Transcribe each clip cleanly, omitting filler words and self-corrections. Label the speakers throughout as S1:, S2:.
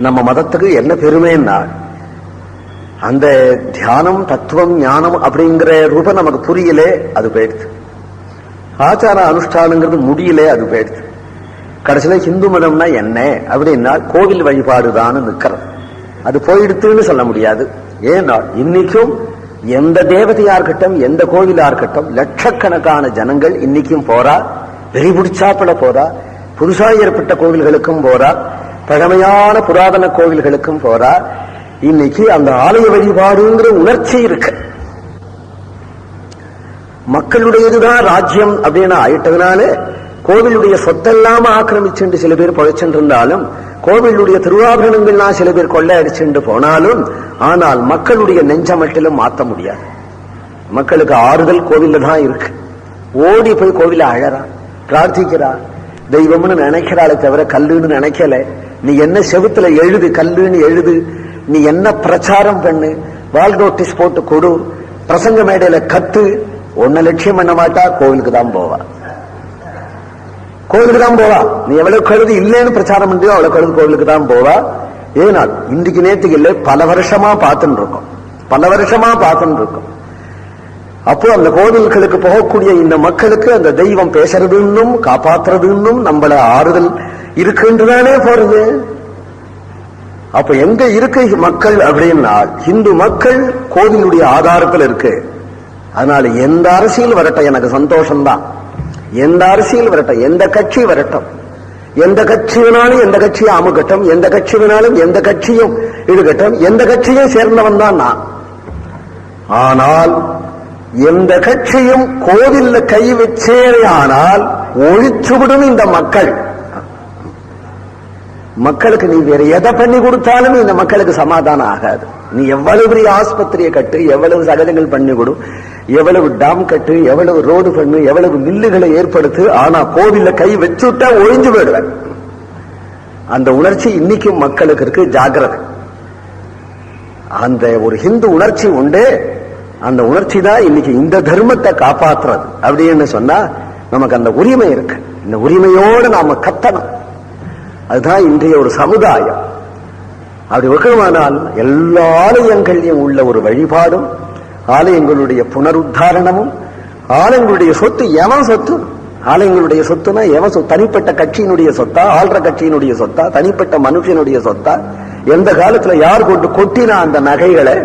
S1: நம்ம மதத்துக்கு என்ன பெருமைன்னா அந்த தியானம் தத்துவம் ஞானம் அப்படிங்கிற ரூபம் நமக்கு புரியலே, அது போயிடுது. ஆச்சார அனுஷ்டானங்கிறது முடியல, அது போயிடுது. கடைசியில ஹிந்து மதம்னா என்ன அப்படின்னா கோவில் வழிபாடுதான் நிக்கிறது. அது போயிடுத்துன்னு சொல்ல முடியாது. ஏன்னா இன்னைக்கும் எந்த தேவதையா இருக்கட்டும், எந்த கோவிலா இருக்கட்டும், லட்சக்கணக்கான ஜனங்கள் இன்னைக்கும் போறா, வெறி பிடிச்சாப்பட போறா. புதுசா ஏற்பட்ட கோவில்களுக்கும் போறா, பழமையான புராதன கோவில்களுக்கும் போறா. இன்னைக்கு அந்த ஆலய வழிபாடுங்கிற உணர்ச்சி இருக்கு. மக்களுடையதுதான் ராஜ்யம் அப்படின்னு ஆயிட்டதுனால கோவிலுடைய சொத்தெல்லாம் ஆக்கிரமிச்சுட்டு சில பேர் பழைச்சுட்டு இருந்தாலும், கோவிலுடைய திருவாபரணங்கள்லாம் சில பேர் கொள்ளை அடிச்சுட்டு போனாலும், ஆனால் மக்களுடைய நெஞ்சமட்டிலும் மாற்ற முடியாது. மக்களுக்கு ஆறுதல் கோவில்ல தான் இருக்கு. ஓடி போய் கோவில அழறா, பிரார்த்திக்கிறா, தெய்வம்னு நினைக்கிறாளே தவிர கல்லுன்னு நினைக்கல. நீ என்ன செவுத்துல எழுது, கல்லுன்னு எழுது, நீ என்ன பிரச்சாரம் பண்ணு, வால் நோட்டீஸ் போட்டு கொடு, பிரசங்க மேடையில கத்து, ஒன்ன லட்சியம் பண்ண மாட்டா, கோவிலுக்கு தான் போவா. கோவிலுக்கு தான் போவா. நீ எவ்வளவு கழுது இல்லைன்னு பிரச்சாரம் பண்ணியோ அவ்வளவு கழுது கோவிலுக்கு தான் போவா. ஏனால் இன்றைக்கு நேற்றுக்கு இல்லை, பல வருஷமா பார்த்துட்டு இருக்கோம், பல வருஷமா பார்த்துட்டு இருக்கோம். அப்போ அந்த கோவில்களுக்கு போகக்கூடிய இந்த மக்களுக்கு அந்த தெய்வம் பேசுறதுன்னும் காப்பாற்றுறதுன்னும் நம்மள ஆறுதல் இருக்குன்றதானே போறது. அப்ப எங்க இருக்கு மக்கள் அப்படின்னா இந்து மக்கள் கோவிலுடைய ஆதாரத்தில் இருக்கு. அதனால எந்த அரசியல் வரட்டும் எனக்கு சந்தோஷம்தான். எந்த அரசியல் வரட்டும், எந்த கட்சி வரட்டும், எந்த கட்சி வேணாலும் எந்த கட்சியும் அமுகட்டும், எந்த கட்சி வேணாலும் எந்த கட்சியும் ஈடுகட்டும், எந்த கட்சியும் சேர்ந்தவன் தான் நான். ஆனால் எந்த கட்சியும் கோவில்ல கை வச்சே ஆனால் ஒழிச்சுவிடும் இந்த மக்கள். மக்களுக்கு நீ வேற எதை பண்ணி கொடுத்தாலும் இந்த மக்களுக்கு சமாதானம் ஆகாது. நீ எவ்வளவு பெரிய ஆஸ்பத்திரியை கட்டு, எவ்வளவு சகலங்கள் பண்ணி கொடு, எவ்வளவு டாம் கட்டு, எவ்வளவு ரோடு பண்ணு, எவ்வளவு மில்லுகளை ஏற்படுத்து, ஆனா கோவில்ல கை வச்சுட்டா ஒழிஞ்சு போயிடுவேன். அந்த உணர்ச்சி இன்னைக்கும் மக்களுக்கு இருக்கு. ஜாகிரதை. அந்த ஒரு ஹிந்து உணர்ச்சி உண்டு. அந்த உணர்ச்சி தான் இன்னைக்கு இந்த தர்மத்தை காப்பாற்றுறது. அப்படின்னு சொன்னா நமக்கு அந்த உரிமை இருக்கு. இந்த உரிமையோடு நாம கத்தணும். அதுதான் இன்றைய ஒரு சமுதாயம். அப்படி வைக்கணுமானால் எல்லா ஆலயங்களையும் உள்ள ஒரு வழிபாடும், ஆலயங்களுடைய புனருத்தாரணமும், ஆலயங்களுடைய சொத்து எவன் சொத்து? ஆலயங்களுடைய சொத்துனா எவன் சொத்து? தனிப்பட்ட கட்சியினுடைய சொத்தா, ஆள்ற கட்சியினுடைய சொத்தா, தனிப்பட்ட மனுஷனுடைய சொத்தா? எந்த காலத்துல யார் கொண்டு கொட்டினா அந்த நகைகளை?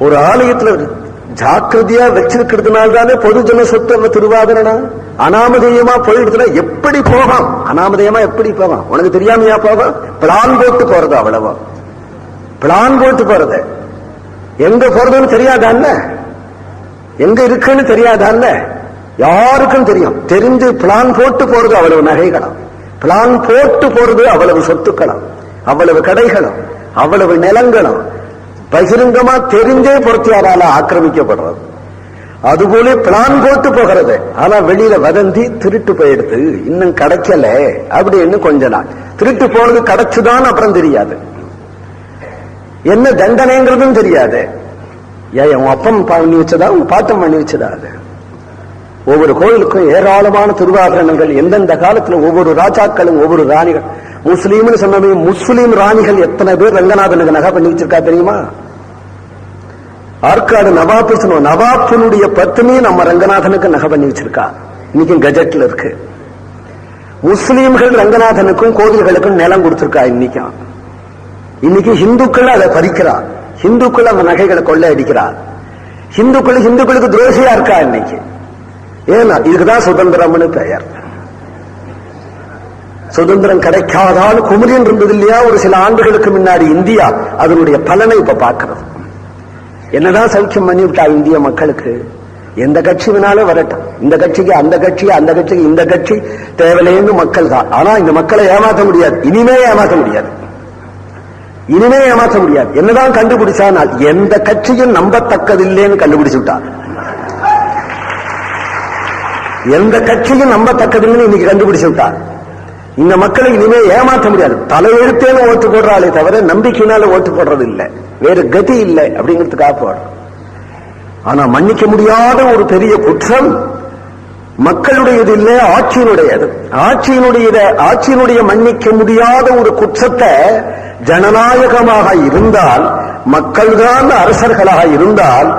S1: ஒரு ஆலயத்துல ஜாக்கிரதையா வச்சிருக்கிறதுனால தானே பொதுஜன சொத்து அந்த திருவாபரணா. அனாமதேயமா போயிடுதுன்னா எப்படி போவான்? அனாமதேயமா எப்படி போவான்? உனக்கு தெரியாமையா போவான்? பிளான் போட்டு போறது, அவ்வளவா பிளான் போட்டு போறது. எங்க போறதுன்னு தெரியாதான்ல, எங்க இருக்குன்னு தெரியாதான்ல, யாருக்கும் தெரியும். தெரிஞ்சு பிளான் போட்டு போறது அவ்வளவு நகைகளும், பிளான் போட்டு போறது அவ்வளவு சொத்துக்களும், அவ்வளவு கடைகளும், அவ்வளவு நிலங்களும் பகிரங்கமா தெரிஞ்சே பொறுத்தியாரால ஆக்கிரமிக்கப்படுறது. அதுபோல பிளான் போட்டு போகிறது. ஆனா வெளியில வதந்தி திருட்டு போயிடுது, இன்னும் கிடைக்கல அப்படின்னு கொஞ்ச நாள் திருட்டு போனது கிடைச்சுதான் அப்புறம் தெரியாது, என்ன தண்டனைங்கிறதும் தெரியாது. ஏன் உன் அப்பம் பண்ணி வச்சதா, உன் பாட்டம் பண்ணி வச்சதா? அது ஒவ்வொரு கோயிலுக்கும் ஏராளமான திருவாபரணங்கள். எந்தெந்த காலத்துல ஒவ்வொரு ராஜாக்களும் ஒவ்வொரு ராணிகள். முஸ்லீம்னு சொன்னது முஸ்லீம் ராணிகள் எத்தனை பேர் ரங்கநாதனுக்கு நகை பண்ணி வச்சிருக்கா தெரியுமா? ஆற்காடு நவாப் சொன்னோம், நவாப்பினுடைய பத்னி நம்ம ரங்கநாதனுக்கு நகை பண்ணி வச்சிருக்கா. இன்னைக்கு கஜெட்ல இருக்கு. முஸ்லீம்கள் ரங்கநாதனுக்கும் கோவில்களுக்கும் நிலம் கொடுத்திருக்கா. இன்னைக்கு ஹிந்துக்கள் அதை பறிக்கிறா, ஹிந்துக்கள் அந்த நகைகளை கொள்ளை அடிக்கிறா. ஹிந்துக்களுக்கு துரோசியா இருக்கா இன்னைக்கு. ஏன்னா இதுக்குதான் சுதந்திரம்னு பெயர். சுதந்திரம் கிடைக்காதால் குமரியன் இருந்தது இல்லையா ஒரு சில ஆண்டுகளுக்கு முன்னாடி இந்தியா? அதனுடைய பலனை இப்ப பார்க்கிறது. என்னதான் சௌக்கியம் பண்ணி விட்டா இந்திய மக்களுக்கு. எந்த கட்சி வேணாலும் வரட்டும், இந்த கட்சிக்கு அந்த கட்சி, அந்த கட்சிக்கு இந்த கட்சி தேவையில்லைன்னு மக்கள் தான். ஆனா இந்த மக்களை ஏமாற்ற முடியாது, இனிமே ஏமாற்ற முடியாது, இனிமே ஏமாற்ற முடியாது. என்னதான் கண்டுபிடிச்சானால் எந்த கட்சியும் நம்பத்தக்கதில்லைன்னு கண்டுபிடிச்சு விட்டா. எந்த கட்சியும் நம்பத்தக்கதில்லைன்னு இன்னைக்கு கண்டுபிடிச்சு விட்டா. இந்த மக்களை இனிமே ஏமாற்ற முடியாது. தலையெழுத்தேன்னு ஓட்டு போடுறாளே தவிர நம்பிக்கையினால ஓட்டு போடுறது இல்லை, வேறு கதி இல்லை அப்படிங்கிறதுக்காக போடுறோம். ஆனா மன்னிக்க முடியாத ஒரு பெரிய குற்றம், மக்களுடையது இல்லை, ஆட்சியினுடையது. ஆட்சியினுடைய மன்னிக்க முடியாத ஒரு குற்றத்தை ஜனநாயகமாக இருந்தால், மக்கள்தான் அரசர்களாக இருந்தால்,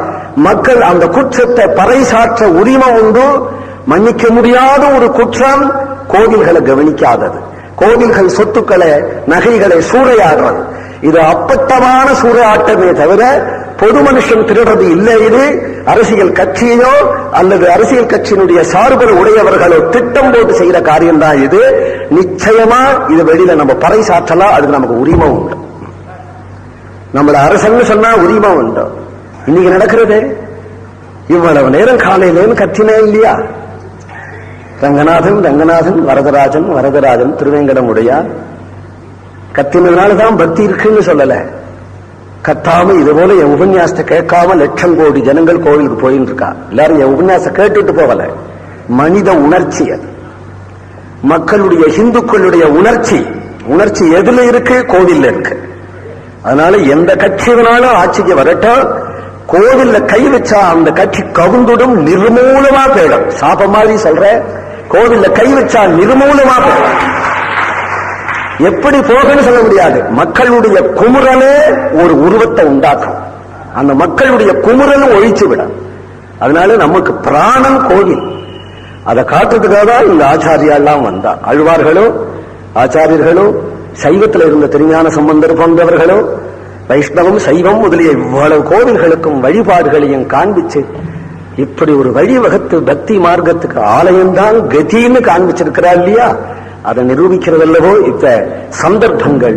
S1: மக்கள் அந்த குற்றத்தை பறைசாற்ற உரிமை உண்டு. மன்னிக்க முடியாத ஒரு குற்றம் கோவில்களை கவனிக்காதது, கோவில்கள் சொத்துக்களை நகைகளை சூறையாடுறது. இது அப்பட்டமான சூறையாட்டமே தவிர பொது மனுஷன் திருடுறது இல்லை. இது அரசியல் கட்சியோ அல்லது அரசியல் கட்சியினுடைய சார்பு உடையவர்களோ திட்டம் போட்டு செய்யற காரியம் தான் இது. நிச்சயமா இது வெளியில நம்ம பறைசாற்றலாம், அதுக்கு நமக்கு உரிமை உண்டு. நம்மள அரசன்னு சொன்னா உரிமை உண்டு. இன்னைக்கு நடக்கிறது இவ்வளவு நேரம் காலையிலேன்னு கத்தினே இல்லையா? ரங்கநாதன் ரங்கநாதன், வரதராஜன் வரதராஜன், திருவேங்கடமுடையார். கத்தினதுனாலதான் பக்தி இருக்குன்னு சொல்லல. கத்தாம இது போல என் உபன்யாசத்தை கேட்காம லட்சம் கோடி ஜனங்கள் கோவிலுக்கு போயிட்டு இருக்கா. எல்லாரும் என் உபன்யாசம் கேட்டுட்டு போகல. மனித உணர்ச்சி அது, மக்களுடைய இந்துக்களுடைய உணர்ச்சி எதுல இருக்கு? கோவில்ல இருக்கு. அதனால எந்த கட்சி வேணாலும் ஆட்சிக்கு வரட்டும், கோவில்ல கை வச்சா அந்த கட்சி கவுந்துடும், நிர்மூலமா போயிடும். சாப மாதிரி சொல்ற, கோவில்ல கை வச்சா நிர்மூலமா போயிடும். எப்படி போகன்னு சொல்ல முடியாது. மக்களுடைய குமுறலே ஒரு உருவத்தை உண்டாக்கும். அந்த மக்களுடைய குமுறலும் ஒழிச்சு விடும். அதனால நமக்கு பிராணம் கோவில். அதை காட்டுறதுக்காக தான் இந்த ஆச்சாரியாலாம் வந்தா. ஆழ்வார்களோ ஆச்சாரியர்களோ சைவத்தில் இருந்த திருஞான சம்பந்தர் போன்றவர்களோ வைஷ்ணவம் சைவம் முதலிய இவ்வளவு கோவில்களுக்கும் வழிபாடுகளையும் காண்பிச்சு இப்படி ஒரு வழிவகுத்து பக்தி மார்க்கத்துக்கு ஆலயம்தான் கதின்னு காண்பிச்சிருக்கிறார் இல்லையா? அதை நிரூபிக்கிறதல்லவோ இப்ப சந்தர்ப்பங்கள்.